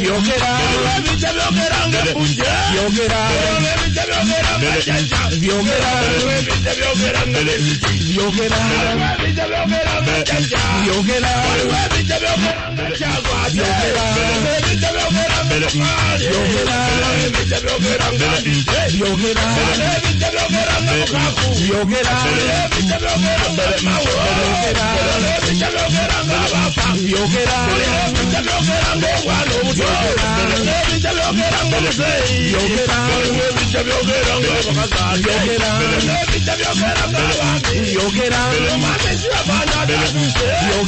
byogera byogera ngabunja byogera byogera byogera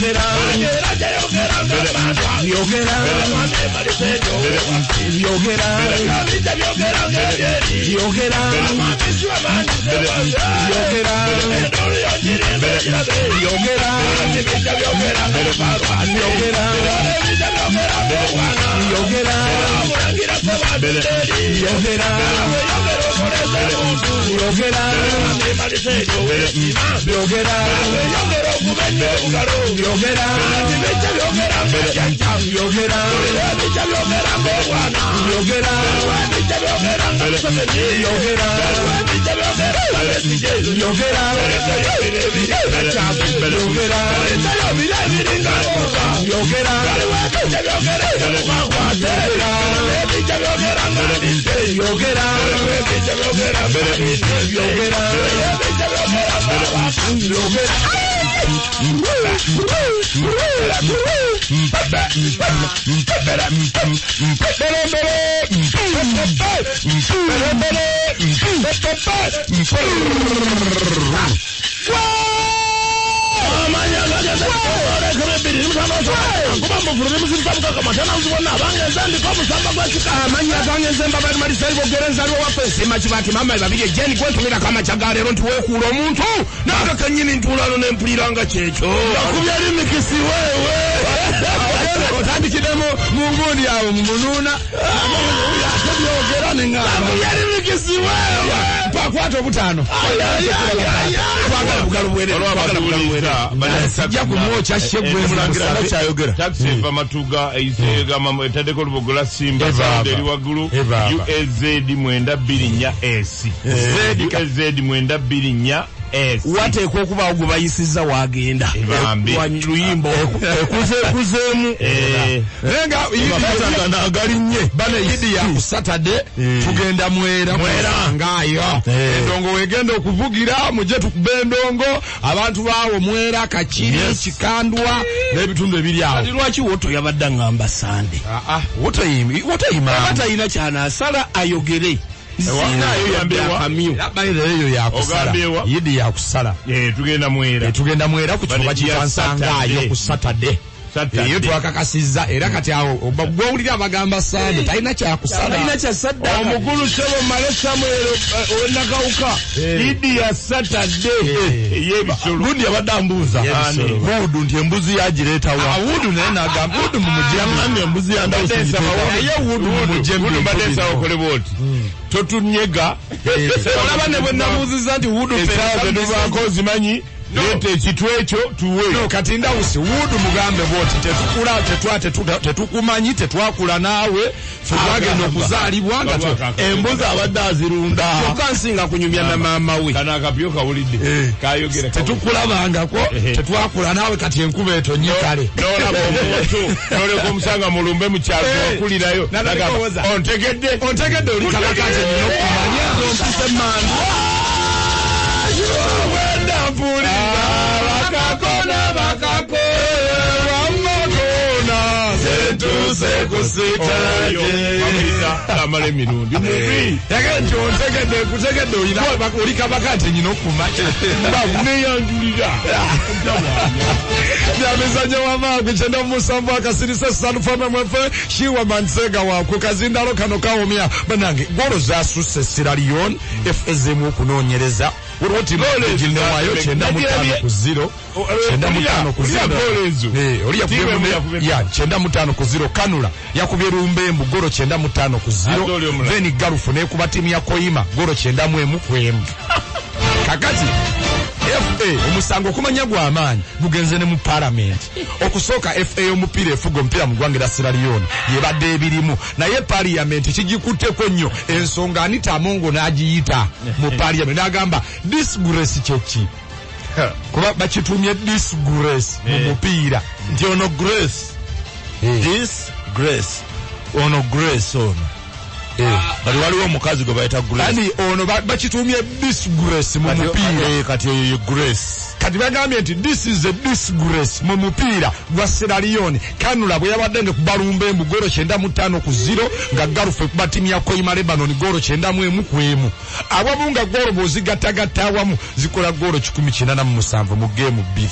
byogera taksifa matuga eisega mama etadeko lubogola simba sanderi wagulu UAZ mwenda birinnya S UAZ mwenda birinnya S wateekwa okuba ogubayisiza wagenda luyimbo kuzemu nenga yitanga nagalinye bana yidi ya Saturday tugenda mwera ngayo endongo wegenda okuvugira muje tukubendongo abantu bawo mwera kachiri chikandwa n'ebitundu ebiri awo kati lwaki woto yabadda ngamba sande woto ina kyana asala ayogere eyo yakusala yidi yakusala tugenda mwera ku kifuba kifansangayo ku Saturday iyo twakakasiza era kati awo gwowulira abagamba sande talina kyakusala omukulu Sebo Male Samuel onakawuka yidi ya Saturday yebisolo Wudu yabadde ambuuza Wudu nti embuzi yagireetawa Wudu naye nagamba Wudu mumujembe embuzi Wudu badesa okole bwoti totunyega olaba ne bwe nabuuziza nti Wudu tubaako zimanyi lete ekitu ekyo tuwe kati ndawusi Wudu mugambe bwoti tetukumanyi tetwakula naawe twagenda okuzaalibwa nga embuzi abadde azirunda kyokka nsinga kunyumya na maama we kana akapyo kawulidde kayogera tetukulabangako tetwakula naawe kati enkuba etonye kale nolaba omuntu noleka omusanga mulumbe mu kyalo wakulirayo ontegedde oli kalakate nina okumanya ompise manda tuse kusitaje amale emirundi mubi yagenje ontegedde kutegedde olika bakati nyina okumacha bakuneyanjulira Ebyemizannyo wamaagwe kyenda musanvu akasirise sanufame mwefe shiwa mansega wako kazindalo kano kawomya banange golo zasusse Sierra Leone FSM okunoonyereza Uroti mjilne wayo chenda mutano kuziro chenda mutano kuziro olia kubemu ya chenda mutano kuziro Kanula yakubye Rumbembu goro chenda mutano kuziro Veni Garufu ne kuba timu ya Koima goro chenda mwemu kwemu kakati FA omusango kumanya gw'amaanyi gugenze ne mu parliament okusooka FA omupiira efuga omupiira mu ggwanga lya Sierra Leone yebadde ebirimu naye parliament kigikutteko nnyo ensonga Anita Amongo n'agiyita mu parliament n'agamba disgrace kyeki kuba bakitumye disgrace mu mupiira nti ono grace disgrace ono grace ono bali waliwo omukazi gwe bayita grace ani ono bakitumye disgrace mu mupiira kati oyo grace kati bagambye nti this is a disgrace mu mupiira gwa Sierra Leone Kanula bwe yabadde nga kubalumba embu golo 95-0 nga garufe kuba timu ya Koima Lebanon golo 91-1 ababunga golo bozigattagatta awamu zikola golo 187 mu game 2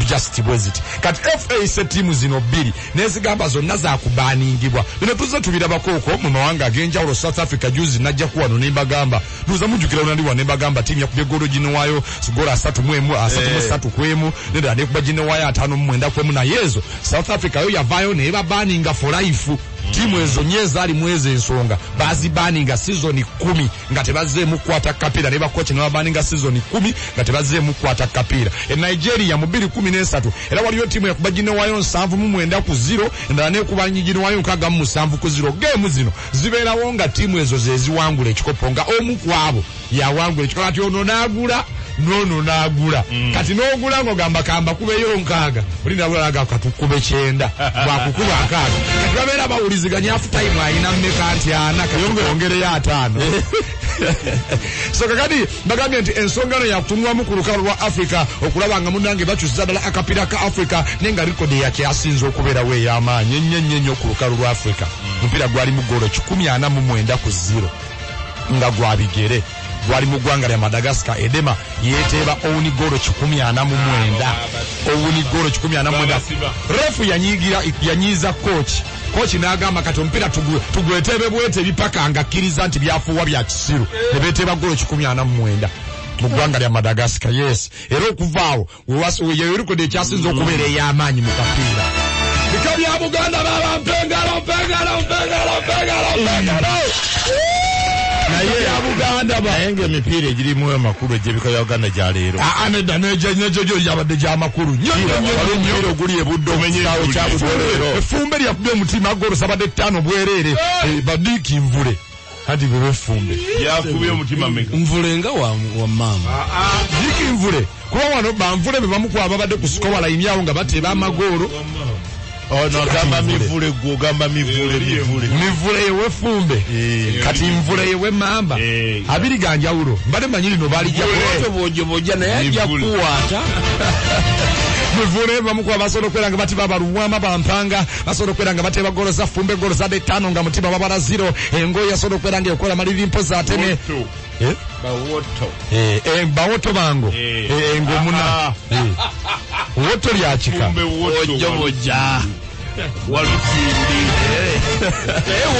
just bweziti kati FA se timu zino bbiri nezigamba zonna za kubaningibwa bino tuze tubirabako okwo mu mawanga ag'enjawulo South Africa juzi najja kuwano nembagamba tuza mujjukira onaliwa nembagamba timu yakubye golo ginowaayo sigolo 3-1 nenda nekuba ginowaayo 5-9 na yezo South Africa yo yavaayo nebabaninga for life timu ezo nyeza ali mweze ensonga bazibaninga season 10 nga tebazeemu kwata kapira ne bakoche ne babaninga season 10 nga tebazeemu kwata kapira Nigeria mu 2013 era waliyo timu yakuba ginowaayo 7-9 endala nekuba ginowaayo 6-7 game zino zibeerawo nga timu ezo zeziwangula ekikopo nga omu kwabo yawangula ekikopo kati ono n'agula nono n'agula kati n'ogula ng'ogamba kamba kubeyo 6 oli n'agula aga katukube 9 bwakukuba 6 kati babeera bawuliziganya half time ayina mmeka nti ana kayongereyo 5 so kakati bagambye nti ensongano yakutunwamu ku lukalu lwa Africa okulaba nga munange bakyusiza ddala akapira ka Africa nenga likodi yake asinze okubeerawo ey'amaanyi ennyo ku lukalu lwa Africa omupiira gwali mu golo 149-0 nga gwabigere gwali mu ggwanga lya Madagascar Edema yeteeba owuni golo 149 owuni golo 149 refu yanyiiza coach n'agamba kati omupiira tugweteebe bwete ebipaka nga akkiriza nti byafuuwa bya kisiru ne beeteeba golo 149 mu ggwanga lya Madagascar yes era okuvaawo yeerikode ekyasinza okubeera ey'amaanyi mu kapiira bika bya Buganda baba mpengalo naye ya Buganda naye emipiira egirimu amakulu egyebika bya Uganda gya leero aneda nejo yabadde gy'amakulu nnyo oguli ebudde omenyeawo kyabudde effumbe lyakubye omutima golo sabadde 5 bwereere badiki nvule hadi bwe fumbe yakubye omutima meka nvule nga wa mama diki nvule kuba wano banvule be bamukwaba badde ku sikola imyawo nga bateeba amagolo ono gamba mivule gwo gamba mivule yewe fumbe kati mvule yewe mamba abiri ganjawulo mbale manyiri no bali jja boja naye ajja kuwata mivule bamukwa basobola kwera nga bati babaluwama bampanga basobola kwera nga bateba golo za fumbe golo za 5 nga mutima babala 0 engoya sobola kwera nga ekola maliri mpoza atene bawoto bango engomuna woto lyakika boja walutindi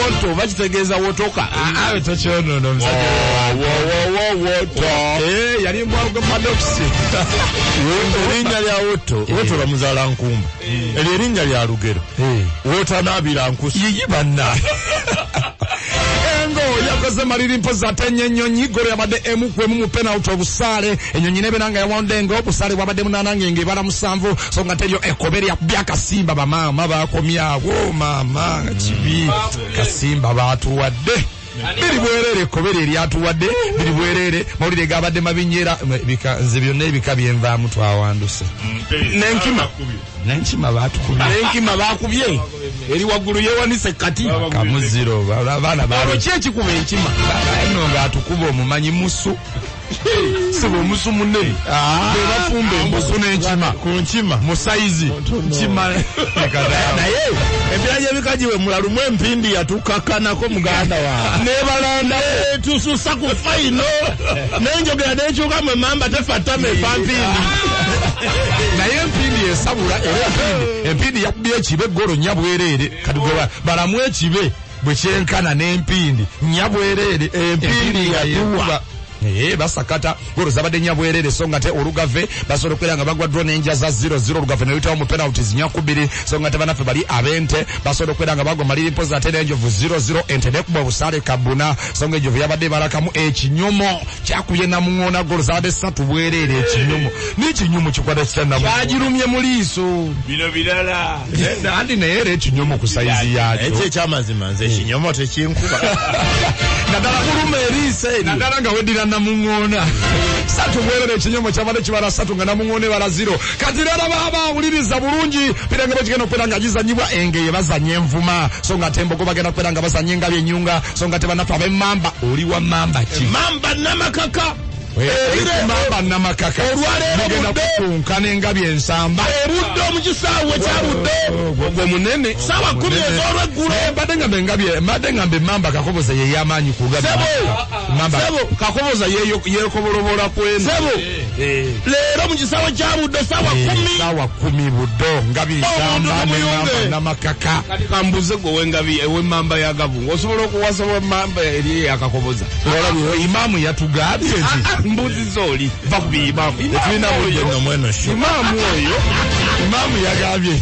woto bakitegeeza wotoka awe tokyonono woto yali mbwaga padoksi erinnya lya woto bamuzaala nkumba eryo erinnya lya lugero woto anaabira nkusu yiyi banna engo yakoze maliri mpozi ate ennyonyi golo yabadde emukwemu mu penalty obusaale ennyonyi nebenanga yawondenga obusaale bwabadde munanange ng'ebala 7 so nga teryo ekobere yakubye akasimba bamaama bakomyawo maama kibi kasimba baatuwadde biri bwerere ekobere eryatuwadde biri bwerere mawulire gabadde mabinyera nze byonna ebika byenvaamu twawanduse n'enkima baatukubye n'enkima baakubye eri waggulu yewanise kati kamuziro abaana balo ki ekikuba enkima eno ng'atukuba omumanyi musu siba omusu munne befumba embusu n'enkima ku nkima mu sayizi nkima naye ebiranja ebikajiwe mulalumu empindi yatukakanako muganda wawe nebalanda tususa ku faino nenjogera nekyuka mwe mamba tefattama epampindi naye empindi esabula era empindi yakubye ekibe golo nnya bwereere kati balamu ekibe bwe kyenkana n'empindi nnya bwereere empindi yatuwa basakata golo zabadde nya bwerere songa te olugave basobola okwera nga bagwa draw n'enja za 0-0 olugave ne luyitawo mu penalties nya kubiri songa te banaffe bali abente basobola okwera nga bagwa maliri mpozi ate n'enjovu 0-0 ente nekuba obusaale kabuna songa enjovu yabadde balakamu ekinyomo kyakubye namuŋoona golo zabadde 3 bwerere ekinyomo n'ekinyomo kikwata kitanamu kyagirumye mu liiso bino birala andi naye era ekinyomo ku sayizi yakyo ekyo ekyamazima nze ekinyomo tekinkuba naddala kuluma eriise naddala nga weddira namuŋoona 3 bwerere ekinyomo kyabadde kibala 3 nga namuŋoona ebala 0 kati rero baawuliriza bulungi birange bakigenda okubeera nga gizanyibwa engeye bazanya envuma so nga tembogo bagenda kubeera nga bazanya engabi ennyunga so nga tebanaffe ab'emmamba oli wa mamba ki mamba namakaka mamba namakaka olwaleero kukunkana engabi ensamba ebudde omukisaawe kyabudde ogwo munene sawa 10 ez'olweggulo mbadde nga mbe mamba kakoboza ye y'amaanyi ku gabi sebo kakoboza yeekobolobola kwena sebo leero mu kisaawe kyabudde sawa 10 buddo ngabi ensamba nemamba namakaka kati kambuze gwe wengabi ew'emmamba yagavu ng'osobola okuwasa w'emmamba eri yakakoboza imaamu yatugambye nti mbuzi zoli va kubiimamu tulina budde nno mweno sho imaamu yagambye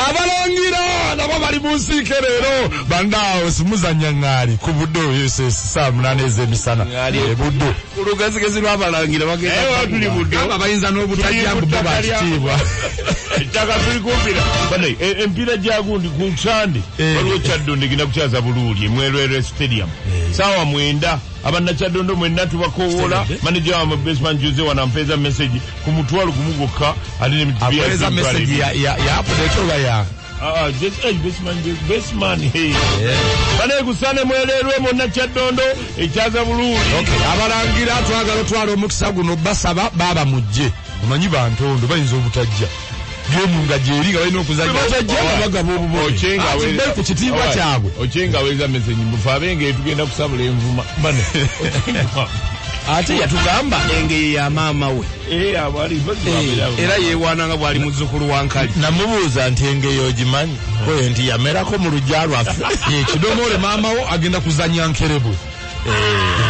abalangira nabo bali mu nsiike leero bandaawo simuzanya ŋŋaali ku budde oyo saa 8 ez'emisana budde ku lugazigezi lw'abalangira bagenda tuli budde aba bayinza n'obutajja budde bakitiibwa ettaka tuli kumpira bane empiira gyagundi ku nsande waliwo kyaddondo egenda kukyaza buluuli emwerwere stadium saawa 9 abannakyadondo mwenna tubakowoola manager wa basement Jose wanampeeza message ku mutwalo gumu gwokka ate ne apeeza message ya update oba ya basement bane kusane mweleerwe monna kyaddondo ekyaza buluuli abalangira twagala otwala omukisa guno basaba baaba mujje omanyi bantondo bayinza obutajja gemu nga gyeri nga balina okuzanya bagaba obubobe ku kitiibwa kyabwe okyenga aweza message mbufe abenge tugenda kusabula envuma ate yatugamba engeye ya maama we era yeewaana nga bw'ali muzzukulu wa nkali namubuuza nti engeye ogimanyi oyo nti yamerako mu lujja lwaffe kidomole maama wo agenda kuzanya nkerebwe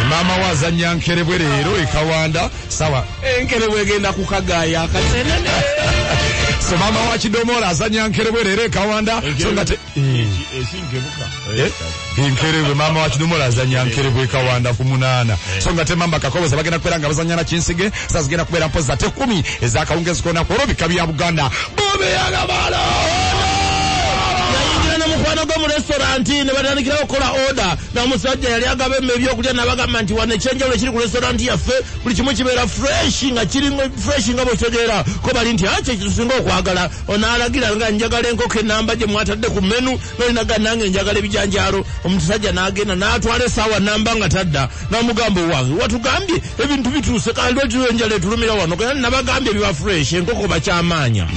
maama we azanya nkerebwe leero ekawanda sawa enkerebwe egenda kukagaaya akasenene so maama wa kidomola azanya nkerebwe leero ekawanda so nga nkerebwe maama wa kidomola azanya nkerebwe ekawanda ku 8 so nga temamba kakoboza bagenda kubeera nga bazanya na kinsige sa zigenda kubeera mpozi ate 10 ez'akawungeezi kona ku olubika bya Buganda bobeyagabala mukwano go mu restaurant ne batandikira okukola order na musajja yali agaba ebyokulya nabagamba nti wane ekyenjawulo ekiri ku restaurant yaffe buli kimu kibeera fresh nga bwekitegeera ko bali nti kye kitusinga okwagala onaalagira nga njagala enkoko enamba gye mwatadde ku menu nolinaga nange njagala ebijanjaalo omusajja n'agenda n'atwala essaawa namba nga tadda n'amugamba owange watugambye ebintu bituuse kandi lwekiro enjala etulumira wano kandi nabagambye biba fresh enkoko bakyamaanya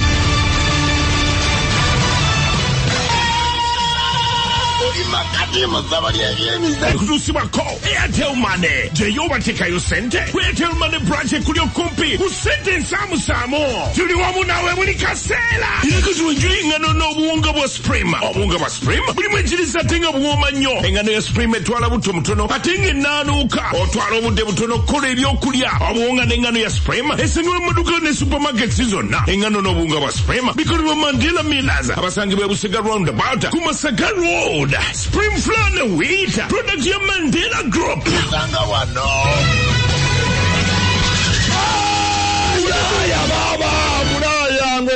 kutusibwako Airtel Money gyeyo batekayo sente ku Airtel Money branch ekuli okumpi ku sente ensaamusaamu tuli wamu nawe buli kaseera era katuwenjula engano n'obuwunga bwa Supreme obuwunga bwa Supreme bulimu ekiriisa ate nga buwooma nnyo engano ya Supreme etwala buto mutono ate nga enaanuuka otwala obudde butono okukola ebyokulya obuwunga n'engano ya Supreme esangibwa mu maduuka ne supermarkets zonna engano n'obuwunga bwa Supreme bikolebwa Mandela Millers abasangibwa e Busega roundabout ku Masaka Road Supreme Flour ne Wheat product ya Mandela Group usanga wano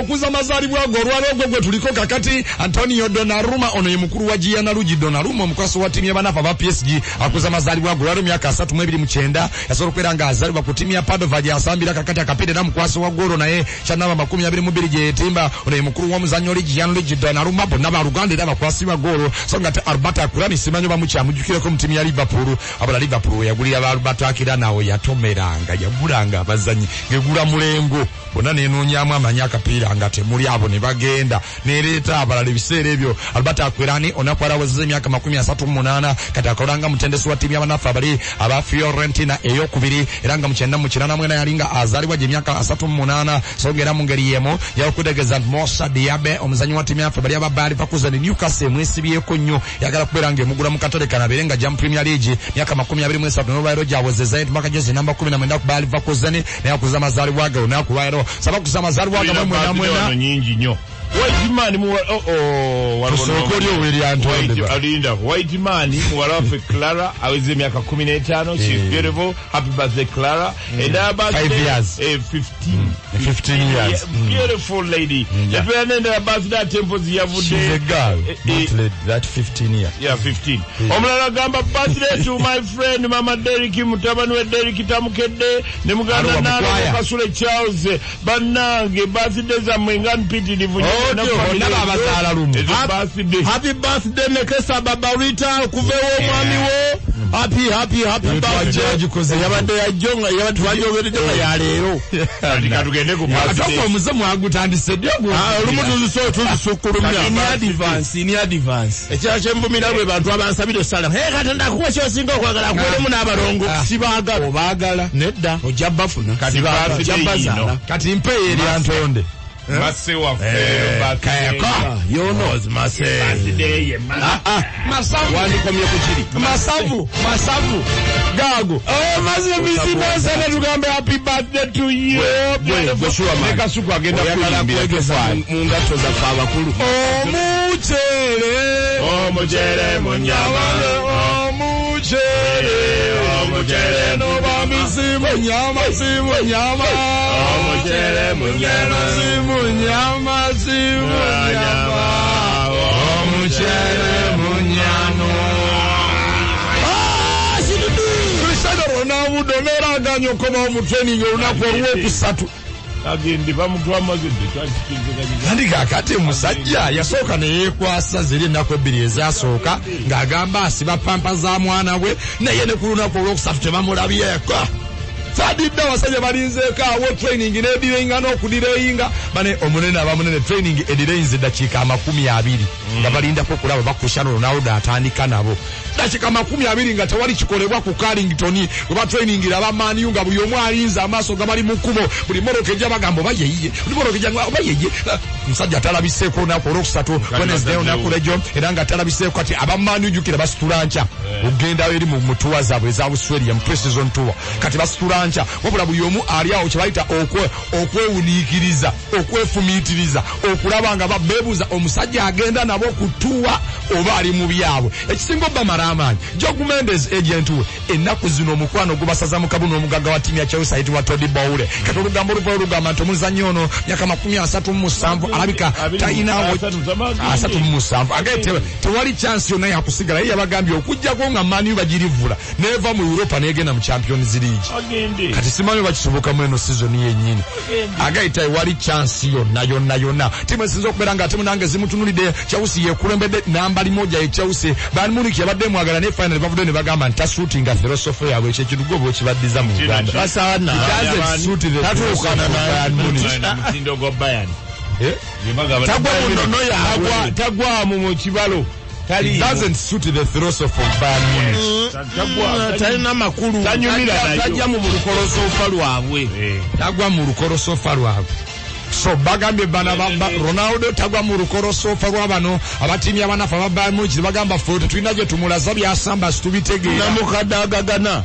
okuza amazaalibwa go olwalwo gwe tuliko kakati Antonio Donnarumma ono ye mukulu wa Gianluigi Donnarumma omukwasi wa tiimu y'abanafu aba PSG akuza amazaalibwa go olwalwo myaka 39 yasobola okubeera nga azaalibwa ku tiimu ya Padova gy'asambira kakati akapinde na mukwasi wa golo naye kyanaba 22 gye yetimba ono ye mukulu w'omuzannyo oli Gianluigi Donnarumma bonna baluganda era bakwasi ba golo so nga Alberto Akurani simanyi bamukyamujjukireko mu tiimu ya Liverpool abala Liverpool we yagulira ba Alberto Akirana nawo yatomeranga yagulanga abazannyi ngegula mulengo bonna nenoonyamu amanyi akapira Wulira nga temuli abo ne bagenda nereeta abalala ebiseera ebyo Albert Akwerani onakwala wazze emyaka 38 kati akolanga mutendesi wa timu y'abanafu abali aba Fiorentina eyokubiri era nga mukyenda mu kirana mwena yalinga azalibwa gye emyaka 38 sogera mu ngeri yemo yakudegeza Moussa Diaby omuzanyi wa timu y'afe abali aba Bayer Leverkusen Newcastle mwesibyeko nnyo yagala kubeera ng'emugula mu katale kanabere nga Jam Premier League myaka 23 n'olwairo gyawozeza mpaka jezi namba 19 ku Bayer Leverkusen nayakuza amazaalibwa ge olunaku lwairo saba kuza amazaalibwa ge mwena nyingi nnyo White man White man muwalafe Clara aweze miaka 15 she's beautiful happy birthday Clara and her birthday 5 years 15 years beautiful lady nenda birthday temples yavude she's a girl not that 15 years 15 omulala gamba birthday to my friend Mama Derek mutabani we Derek tamukedde ne muganda nalo Kasule Charles banange birthday za mwengan piti divu Happy birthday Nekesa Babarita kuvewo mwami wo happy birthday yabadde yajonga yabadde wajogeredde ya leero tugende ku birthday omuze mwagutandise ddyo tuzisukulumya in advance ekyachembumira bwe bantu abansabire sala katanda kuwa kyosinga okwagala kuwelemu n'abalongo sibaagala obaagala nedda ojja bafuna kati mpe eri Antonde Mase wa kayako you knows Mase masavu wandikomye kuchiri masavu gago Mase business na tugambe happy birthday to you nekasuku agenda kuyimbira mungato za fa abakulu omuchere munyama omuchere no bamisimu nyama omuchere munyama omuchere munyano Cristiano Ronaldo neraganya okuba mu training olunaku olwokusatu agende bamutwa mazidde kandi kakati musajja yasooka neyekwasa ziri ennaku ebbiri ezasooka ng'agamba asiba pampa za mwana we naye ne ku lunaku olwokusatu tebamulabyeko sadidde abasajja balinzeeko awo training n'edirenga n'okudireyinga bane omunene abamunene training edireyinze eddakiika 20 nga balindako okulaba ba Cristiano Ronaldo atandika nabo dakiika 20 nga tewali kikolebwa ku Carrington weba training aba Man U nga buli omu alinze amaaso ga bali mu kkubo buli moroka ejja bagamba oba yeye buli moroka ejja oba yeye musajja atalabiseeko olunaku olwokusatu Wednesday olunaku lw'ejjo era nga atalabiseeko kati aba Man U jjukira basitula nkya ogenda eri mu mutuwa zaabwe eza Australia mu pre-season tour kati basitula nkya wabula buli omu ali awo kyebayita okwewuniikiriza okwefumiitiriza okulaba nga babeebuuza omusajja agenda nabo kutuwa oba ali mu byabwe ekisinga obba maraamaanyi Joe Mendes agent we ennaku zino omukwano gubasaza mu kabu n'omugagga wa timu ya Chelsea ayitibwa Todd Bowle kati olugambo oluva olugamba nti omuzannyo ono myaka 37 alabika talinawo 37 agaye tewali chance yonna yakusigala ye yabagambye okujjako nga Man U bagirivula neva mu Europa n'egenda mu Champions League kati simanyi bakisoboka mu eno season yennyini agayita ewali chance yonna timu esinza okubeera nga timu nange zimutunulidde Chelsea yekulembedde namba limoja ye Chelsea Bayern Munich yabadde mwagala ne final bavudde ne bagamba nti tasuutinga philosophy yaabwe ekyo ekirugo bwe kibaddiza mu Uganda basana tatuukana na Bayern Munich mutindo gwa Bayern tagwa mu kibalo It doesn't suit the philosophy of Bayern Munich. Talina makulu tajja mu lukolosofa lwabwe tagwa mu lukolosofa lwabwe so bagambye bana Ronaldo tagwa mu lukolosofa lwabano abatiimi abanafu aba Bayern Munich bagamba foto tulina gye tumulaza byasamba situbitegeera namukadagagana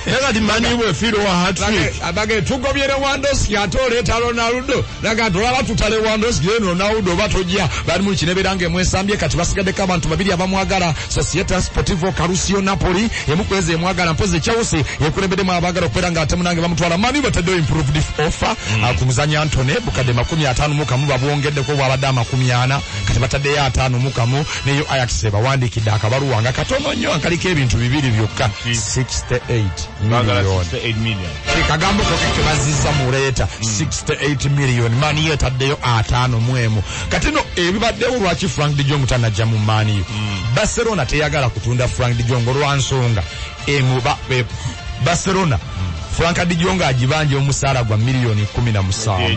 nekati mani bwe firo wa hat-trick abage tugobye Lewandowski ate oleeta Ronaldo naga tulaba tutale Lewandowski eno Ronaldo batojja Bayern Munich neberange emwesambye kati basigaddeko abantu babiri abamwagala Società Sportivo Calcio Napoli emukweza emwagala mpoze Chelsea yekulembeddemu abagala okubeera nga ate munange bamutwala mani bataddeyo improved offer kumuzanya Antony kade 51 babwongeddeko bwabadde 40 kati bataddeyo 51 neyo Ajax bawandikidde akabaluwa nga katono nnyo akaliko ebintu bibiri byokka 68 million kagambo koke bazizza muleeta 68 million mani yetaddeyo 51 kati no ebibaddewo lwaki Frank de Jong tanajja mu mani Barcelona teyagala kutunda Frank de Jong olwansonga Barcelona Franka Dijonga ajibanje omusala gwa milioni 17.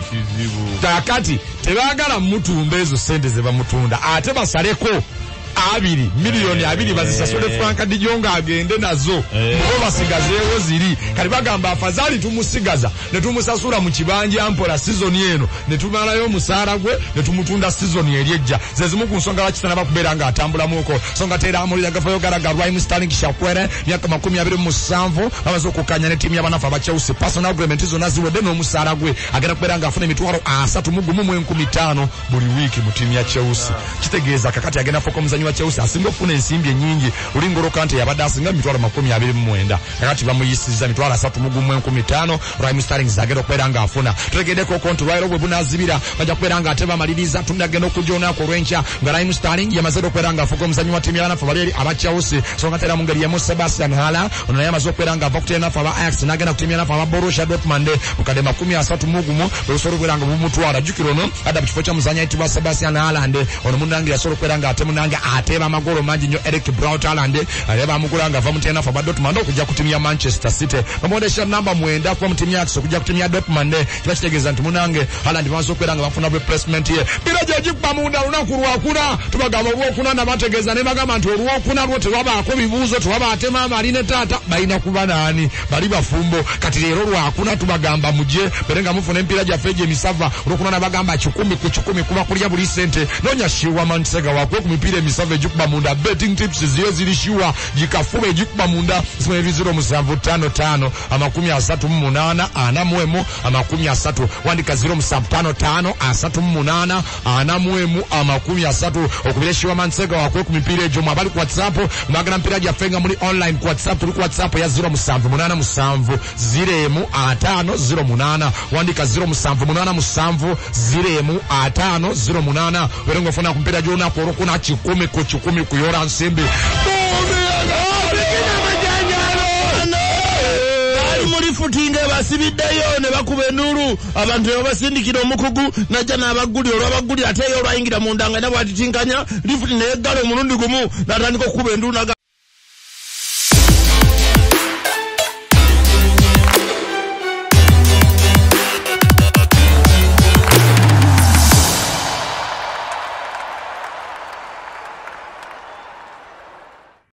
Kakati tebagala mutunda ezo sente ze bamutunda ate basaleko milioni 2 bazisasule Franka Dijonga agende nazo ngo basigazeewo ziri kali bagamba afazali tumusigaza ne tumusasula mu kibanja ampola season eno ne tumalayo omusala gwe ne tumutunda season elyejja zezimu ku nsonga bakitana bakubera nga atambula muko songa tera amulira gafayo garaga Rhyme Sterling Shakwere myaka 27 abazo okukanya ne timu y'abanafa aba Chelsea personal agreement zo naziwedde n'omusala gwe agenda kubera nga afuna emitwalo 3.15 buli wiki mu timu ya Chelsea kitegeeza kakati agenda foko muzanyi wa Chelsea asinga okufuna ensimbi ennyingi ulingoro kante yabadde asinga emitwalo 29 kakati bamuyisiza emitwalo 3.15 Rhyme Sterling zagenda okubera nga afuna tutegeddeko konti Owaleero bwe bunazibira bajja kubera nga ate bamaliriza tunagenda okujona ku lwencha nga Rhyme Sterling yamaze okubera nga afuka omuzanyi wa timu y'abanafa bali aba Chelsea songa tera mu ngeri ya Sebastian Haller ono yamaze okubera nga ava ku timu y'abanafa aba Ajax n'agenda ku timu y'abanafa aba Borussia Dortmund mukadde 30 bwesolo kubera nga bumutwala jukiro no adda mu kifo kya muzanyi ayitibwa Sebastian Haller ono munange yasolo kubera nga ate munange ateba amagolo mangi nnyo Eric Braut Haaland aleba amugula nga ava mu timu y'abanafa aba Dortmund okujja ku timu ya Manchester City bamwondesha namba 9 kuva mu timu ya Ajax okujja ku timu ya Dortmund kiba kitegeeza nti munange Haaland bamaze okubera nga bafuna replacement ye bila gyegikuba munda lunaku lwakuna tubagamba olwokuna nabategeeza ne bagamba nti olwokuna lwo tewabaako bibuuzo tewaba atema amaali ne taata balina kuba naani bali bafumbo kati leero lwakuna tubagamba mujje bere nga mufuna empiira gyaffe Ebyemizannyo olwokuna nabagamba 10 ku 10 kuba kulya buli sente nonya shiwa Nanseko wakwe ku mipiira Ebyemizannyo egikuba munda betting tips ziyo ziri shiwa gikafuba egikuba munda simu ebiziro 755 38 41 30 wandika 0755 38 41 okubira shiwa Nanseko wakwe ku mipiira egyo mwabali ku WhatsApp mwagala mpiira gyaffe nga muli online ku WhatsApp tuli ku WhatsApp ya 0787 0508 wandika 0787 werengo ofuna ku mpiira gy'olunaku olwokuna 10 ku 10 kuyola nsimbi futinga basibiddeyo ne bakuba enuru abantu ne basindikira omukugu najja n'abaguli olw'abaguli ate yo olwayingira mu ndanga nabo atitinkanya lifuti neyeggala omulundi gumu n'atandika okukuba enuru